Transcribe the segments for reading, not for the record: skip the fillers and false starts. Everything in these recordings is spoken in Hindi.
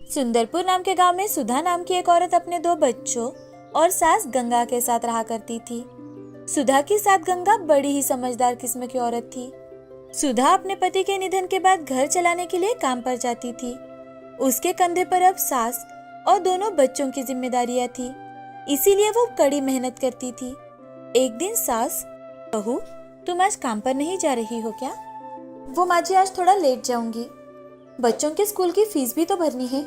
सुंदरपुर नाम के गांव में सुधा नाम की एक औरत अपने 2 बच्चों और सास गंगा के साथ रहा करती थी। सुधा की सास गंगा बड़ी ही समझदार किस्म की औरत थी। सुधा अपने पति के निधन के बाद घर चलाने के लिए काम पर जाती थी। उसके कंधे पर अब सास और दोनों बच्चों की जिम्मेदारियां थी, इसीलिए वो कड़ी मेहनत करती थी। एक दिन सास, बहू तुम आज काम पर नहीं जा रही हो क्या? वो माँ जी आज थोड़ा लेट जाऊंगी, बच्चों के स्कूल की फीस भी तो भरनी है,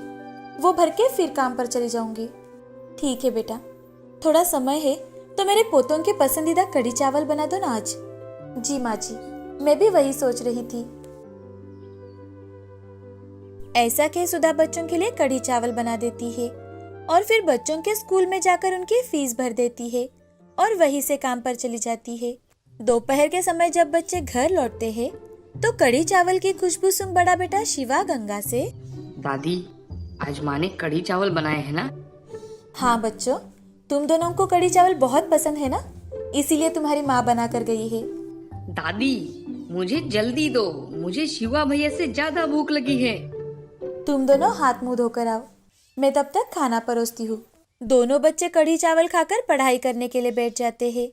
वो भर के फिर काम पर चली जाऊंगी। ठीक है बेटा, थोड़ा समय है तो मेरे पोतों के पसंदीदा कढ़ी चावल बना दो ना आज। जी माँ जी, मैं भी वही सोच रही थी। ऐसा कह सुधा बच्चों के लिए कढ़ी चावल बना देती है और फिर बच्चों के स्कूल में जाकर उनकी फीस भर देती है और वहीं से काम पर चली जाती है। दोपहर के समय जब बच्चे घर लौटते हैं तो कढ़ी चावल की खुशबू सुन बड़ा बेटा शिवा गंगा से, दादी आज माँ ने कढ़ी चावल बनाए हैं ना? हाँ बच्चों, तुम दोनों को कढ़ी चावल बहुत पसंद है ना, इसीलिए तुम्हारी माँ बना कर गई है। दादी मुझे जल्दी दो, मुझे शिवा भैया से ज्यादा भूख लगी है। तुम दोनों हाथ मुंह धोकर आओ, मैं तब तक खाना परोसती हूँ। दोनों बच्चे कढ़ी चावल खाकर पढ़ाई करने के लिए बैठ जाते हैं।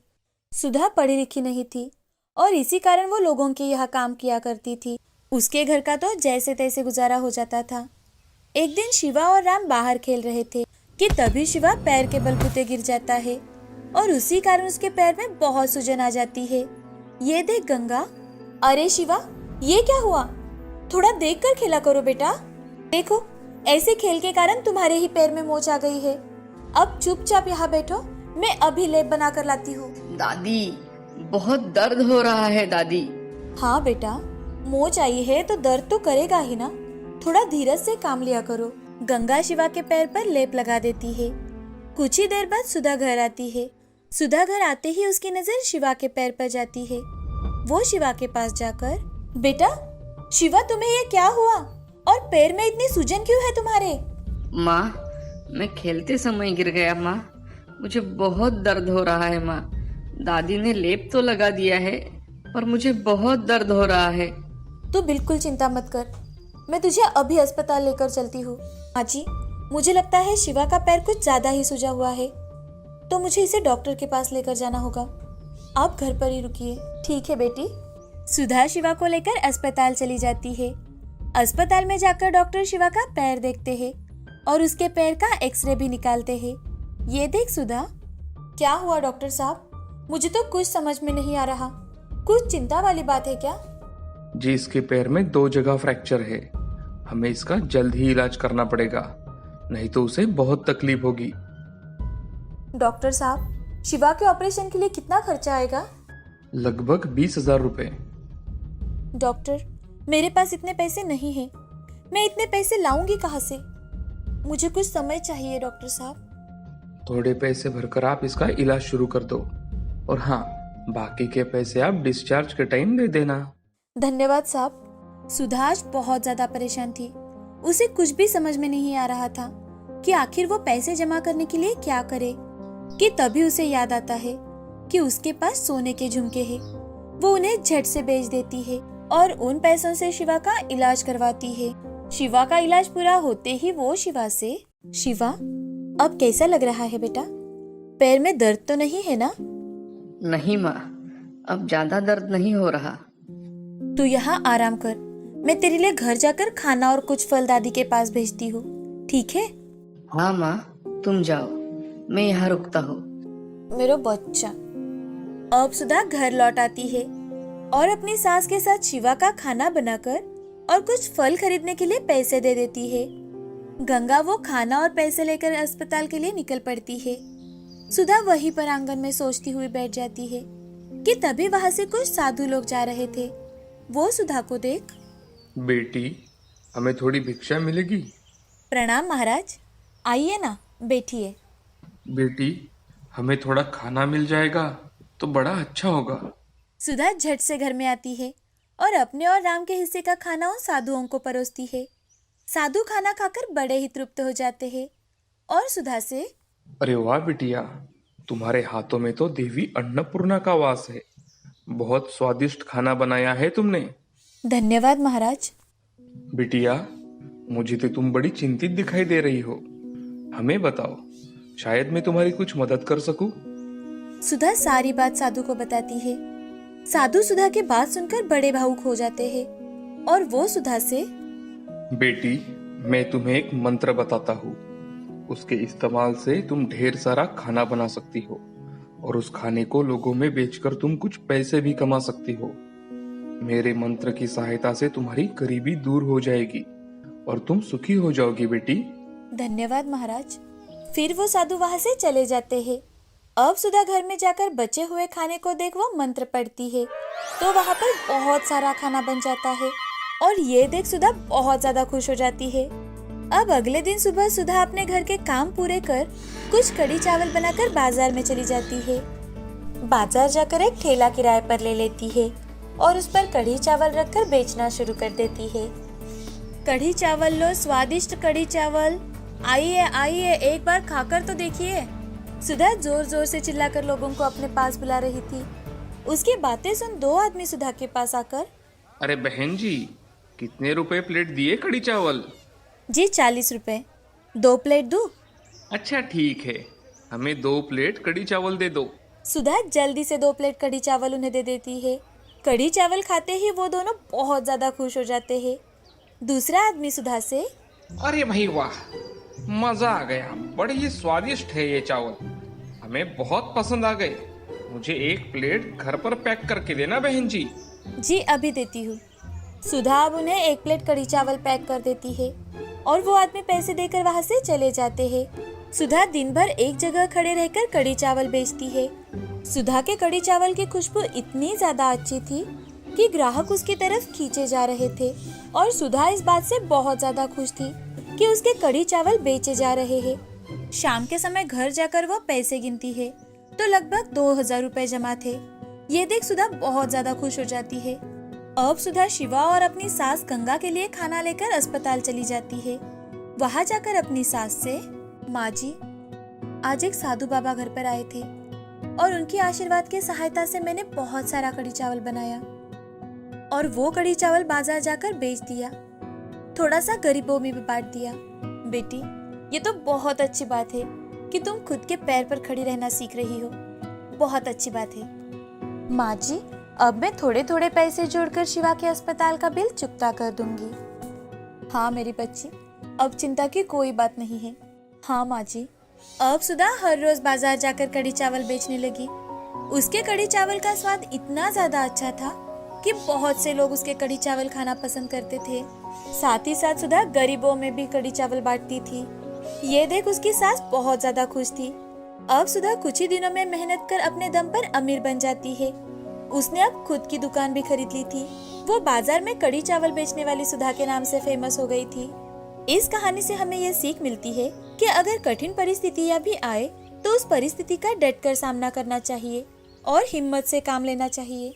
सुधा पढ़ी लिखी नहीं थी और इसी कारण वो लोगों के यहाँ काम किया करती थी। उसके घर का तो जैसे तैसे गुजारा हो जाता था। एक दिन शिवा और राम बाहर खेल रहे थे कि तभी शिवा पैर के बलबूते गिर जाता है और उसी कारण उसके पैर में बहुत सूजन आ जाती है। ये देख गंगा, अरे शिवा ये क्या हुआ? थोड़ा देख कर खेला करो बेटा। देखो ऐसे खेल के कारण तुम्हारे ही पैर में मोच आ गई है। अब चुपचाप यहाँ बैठो, मैं अभी लेप बना कर लाती हूँ। दादी बहुत दर्द हो रहा है दादी। हाँ बेटा, मोच आई है तो दर्द तो करेगा ही ना, थोड़ा धीरज से काम लिया करो। गंगा शिवा के पैर पर लेप लगा देती है। कुछ ही देर बाद सुधा घर आती है। सुधा घर आते ही उसकी नजर शिवा के पैर पर जाती है। वो शिवा के पास जाकर, बेटा शिवा तुम्हें ये क्या हुआ और पैर में इतनी सूजन क्यों है तुम्हारे? माँ मैं खेलते समय गिर गया माँ, मुझे बहुत दर्द हो रहा है माँ। दादी ने लेप तो लगा दिया है पर मुझे बहुत दर्द हो रहा है। तू बिल्कुल चिंता मत कर, मैं तुझे अभी अस्पताल लेकर चलती हूँ। माँ जी, मुझे लगता है शिवा का पैर कुछ ज्यादा ही सूजा हुआ है, तो मुझे इसे डॉक्टर के पास लेकर जाना होगा। आप घर पर ही रुकिए। ठीक है बेटी। सुधा शिवा को लेकर अस्पताल चली जाती है। अस्पताल में जाकर डॉक्टर शिवा का पैर देखते हैं और उसके पैर का एक्सरे भी निकालते हैं। ये देख सुधा, क्या हुआ डॉक्टर साहब? मुझे तो कुछ समझ में नहीं आ रहा, कुछ चिंता वाली बात है क्या? जी इसके पैर में 2 जगह फ्रैक्चर है, हमें इसका जल्द ही इलाज करना पड़ेगा, नहीं तो उसे बहुत तकलीफ होगी। डॉक्टर साहब, शिवा के ऑपरेशन के लिए कितना खर्चा आएगा? लगभग 20,000 रुपए। डॉक्टर, मेरे पास इतने पैसे नहीं हैं, मैं इतने पैसे लाऊंगी कहाँ से? मुझे कुछ समय चाहिए डॉक्टर साहब। थोड़े पैसे भरकर आप इसका इलाज शुरू कर दो, और हाँ बाकी के पैसे आप डिस्चार्ज के टाइम दे देना। धन्यवाद साहब। सुधा आज बहुत ज्यादा परेशान थी। उसे कुछ भी समझ में नहीं आ रहा था कि आखिर वो पैसे जमा करने के लिए क्या करे, कि तभी उसे याद आता है कि उसके पास सोने के झुमके हैं। वो उन्हें झट से बेच देती है और उन पैसों से शिवा का इलाज करवाती है। शिवा का इलाज पूरा होते ही वो शिवा से, शिवा अब कैसा लग रहा है बेटा? पैर में दर्द तो नहीं है ना? नहीं माँ, अब ज्यादा दर्द नहीं हो रहा। तू यहाँ आराम कर, मैं तेरे लिए घर जाकर खाना और कुछ फल दादी के पास भेजती हूँ, ठीक है? हाँ माँ तुम जाओ, मैं यहाँ रुकता हूँ। मेरा बच्चा। अब सुधा घर लौट आती है और अपनी सास के साथ शिवा का खाना बनाकर और कुछ फल खरीदने के लिए पैसे दे देती है। गंगा वो खाना और पैसे लेकर अस्पताल के लिए निकल पड़ती है। सुधा वहीं पर आंगन में सोचती हुई बैठ जाती है कि तभी वहां से कुछ साधु लोग जा रहे थे। वो सुधा को देख, बेटी हमें थोड़ी भिक्षा मिलेगी? प्रणाम महाराज, आइए ना बैठिए। बेटी हमें थोड़ा खाना मिल जाएगा तो बड़ा अच्छा होगा। सुधा झट से घर में आती है और अपने और राम के हिस्से का खाना उन साधुओं को परोसती है। साधु खाना खाकर बड़े ही तृप्त हो जाते हैं और सुधा से, अरे वाह बिटिया, तुम्हारे हाथों में तो देवी अन्नपूर्णा का वास है, बहुत स्वादिष्ट खाना बनाया है तुमने। धन्यवाद महाराज। बिटिया मुझे तो तुम बड़ी चिंतित दिखाई दे रही हो। हमें बताओ, शायद मैं तुम्हारी कुछ मदद कर सकूं। सुधा सारी बात साधु को बताती है। साधु सुधा की बात सुनकर बड़े भावुक हो जाते हैं और वो सुधा से, बेटी, मैं तुम्हें एक मंत्र बताता हूँ। उसके इस्तेमाल से तुम ढेर सारा खाना बना सकती हो और उस खाने को लोगों में बेचकर तुम कुछ पैसे भी कमा सकती हो। मेरे मंत्र की सहायता से तुम्हारी गरीबी दूर हो जाएगी और तुम सुखी हो जाओगी बेटी। धन्यवाद महाराज। फिर वो साधु वहां से चले जाते हैं। अब सुधा घर में जाकर बचे हुए खाने को देख वो मंत्र पढ़ती है तो वहां पर बहुत सारा खाना बन जाता है और ये देख सुधा बहुत ज्यादा खुश हो जाती है। अब अगले दिन सुबह सुधा अपने घर के काम पूरे कर कुछ कड़ी चावल बनाकर बाजार में चली जाती है। बाजार जाकर एक ठेला किराए पर ले लेती है और उस पर कड़ी चावल रखकर बेचना शुरू कर देती है। कड़ी चावल लो, स्वादिष्ट कड़ी चावल, आइए आइए एक बार खाकर तो देखिए। सुधा जोर जोर से चिल्लाकर लोगों को अपने पास बुला रही थी। उसकी बातें सुन दो आदमी सुधा के पास आकर, अरे बहन जी, कितने रुपए प्लेट दिए कड़ी चावल? जी 40 रुपए। 2 प्लेट दूं? अच्छा ठीक है, हमें 2 प्लेट कड़ी चावल दे दो। सुधा जल्दी से 2 प्लेट कड़ी चावल उन्हें दे देती है। कड़ी चावल खाते ही वो दोनों बहुत ज्यादा खुश हो जाते हैं। दूसरा आदमी सुधा से, अरे भाई वाह, मजा आ गया, बड़े ही स्वादिष्ट है ये चावल, हमें बहुत पसंद आ गए। मुझे 1 प्लेट घर पर पैक करके देना बहन जी। जी अभी देती हूँ। सुधा अब उन्हें 1 प्लेट कड़ी चावल पैक कर देती है और वो आदमी पैसे देकर वहाँ से चले जाते हैं। सुधा दिन भर एक जगह खड़े रहकर कड़ी चावल बेचती है। सुधा के कड़ी चावल की खुशबू इतनी ज्यादा अच्छी थी कि ग्राहक उसकी तरफ खींचे जा रहे थे और सुधा इस बात से बहुत ज्यादा खुश थी कि उसके कड़ी चावल बेचे जा रहे हैं। शाम के समय घर जाकर वो पैसे गिनती है तो लगभग 2000 रुपए जमा थे। ये देख सुधा बहुत ज्यादा खुश हो जाती है। अब सुधा शिवा और अपनी सास गंगा के लिए खाना लेकर अस्पताल चली जाती है। वहाँ जाकर अपनी सास से, माँ जी, आज एक साधु बाबा घर पर आए थे और उनकी आशीर्वाद की सहायता से मैंने बहुत सारा कड़ी चावल बनाया और वो कड़ी चावल बाजार जाकर बेच दिया, थोड़ा सा गरीबों में भी बांट दिया। बेटी, ये तो बहुत अच्छी बात है कि तुम खुद के पैर पर खड़ी रहना सीख रही हो। बहुत अच्छी बात है। माँ जी, अब मैं थोड़े थोड़े पैसे जोड़कर शिवा के अस्पताल का बिल चुकता कर दूंगी। हाँ मेरी बच्ची, अब चिंता की कोई बात नहीं है। हाँ माँ जी। अब सुधा हर रोज बाजार जाकर कड़ी चावल बेचने लगी। उसके कड़ी चावल का स्वाद इतना ज्यादा अच्छा था कि बहुत से लोग उसके कड़ी चावल खाना पसंद करते थे। साथ ही साथ सुधा गरीबों में भी कड़ी चावल बांटती थी। ये देख उसकी सास बहुत ज्यादा खुश थी। अब सुधा कुछ ही दिनों में मेहनत कर अपने दम पर अमीर बन जाती है। उसने अब खुद की दुकान भी खरीद ली थी। वो बाजार में कड़ी चावल बेचने वाली सुधा के नाम से फेमस हो गई थी। इस कहानी से हमें ये सीख मिलती है कि अगर कठिन परिस्थितियां भी आए तो उस परिस्थिति का डट कर सामना करना चाहिए और हिम्मत से काम लेना चाहिए।